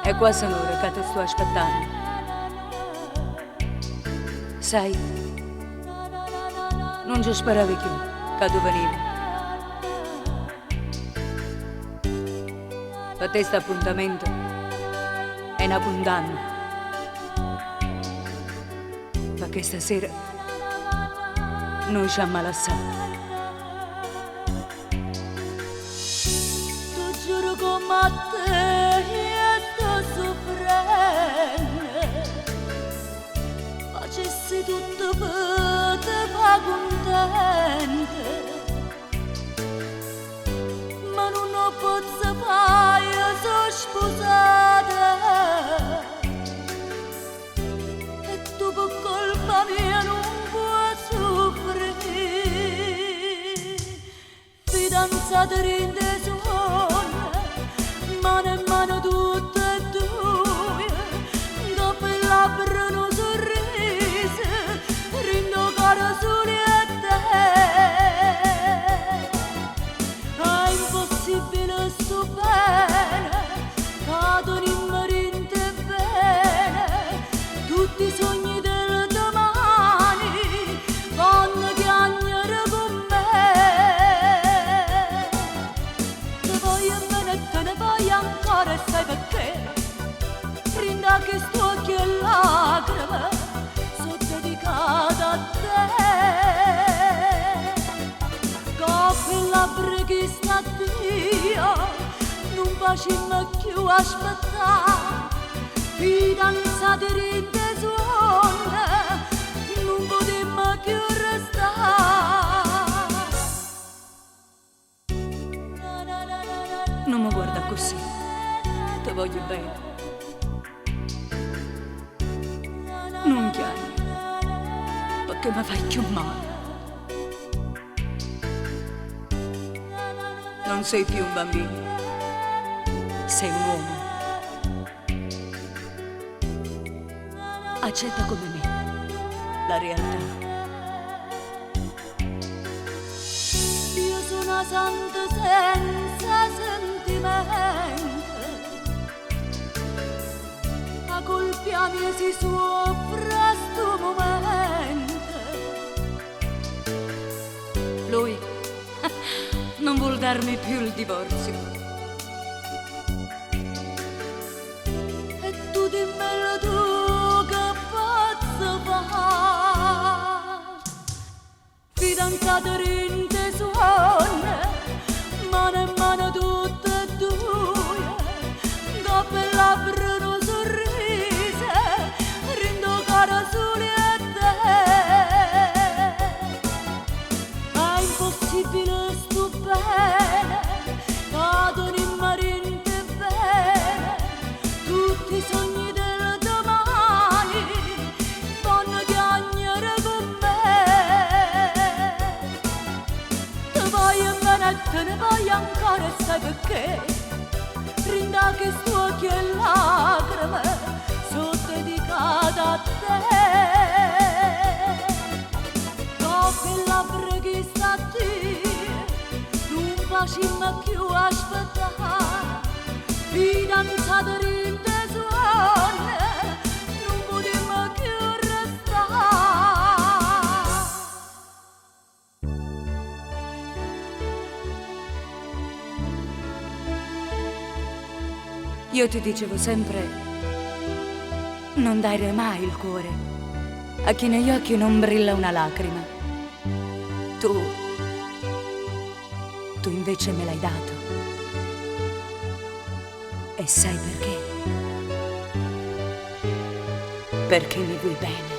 E qua sono ora che ti sto aspettando. Sai, non ci speravi più che tu venivi. Per te sto appuntamento è una condanna. Perché stasera noi ci ammalassato. Tu giuro come te io sto soffrendo. Facessi tutto per te fa contenta. Ma non lo posso fare, io sono sposata. E tu per colpa mia non puoi soffrire. Fidanzata rinde suona, mano in mano tutte e due, dopo il labbro un sorriso, rindo caro soli a te. È impossibile sto bene, cado in marinte bene, tutti i sogni del domani vanno chiagnare con me. Te voglio bene e te ne voglio ancora e sai perché? Rinda che sto occhi e lacrime sono dedicata a te. Con la preghiera a Dio non facciamo più aspettare. Fidanzati rinde suona, non potremmo più restare. Non mi guarda così, ti voglio bene. Non chiami, perché mi fai più male. Non sei più un bambino, sei un uomo. Accetta come me la realtà. Io sono una santa senza sentimento. A colpia mia si soffre a sto momento. Lui non vuol darmi più il divorzio. E tu dimmelo tu che posso fare. Fidanzato rinde suona, mano in mano tutte e due, dopo il labbro un sorriso, rindo caro soli a te. È impossibile sto bene, cado in marinte bene, tutti i sogni del domani vanno chiagnare con me. Te voglio bene e te ne voglio ancora e sai perché? Rinda che sto occhi e lacrime sono dedicata a te. Dopo la preghiera a Dio non facciamo più aspettare. Fidanzata rinde suona, non potremmo più restare. Io ti dicevo sempre, non dare mai il cuore a chi negli occhi non brilla una lacrima. Tu invece me l'hai dato. E sai perché? Perché mi vuoi bene.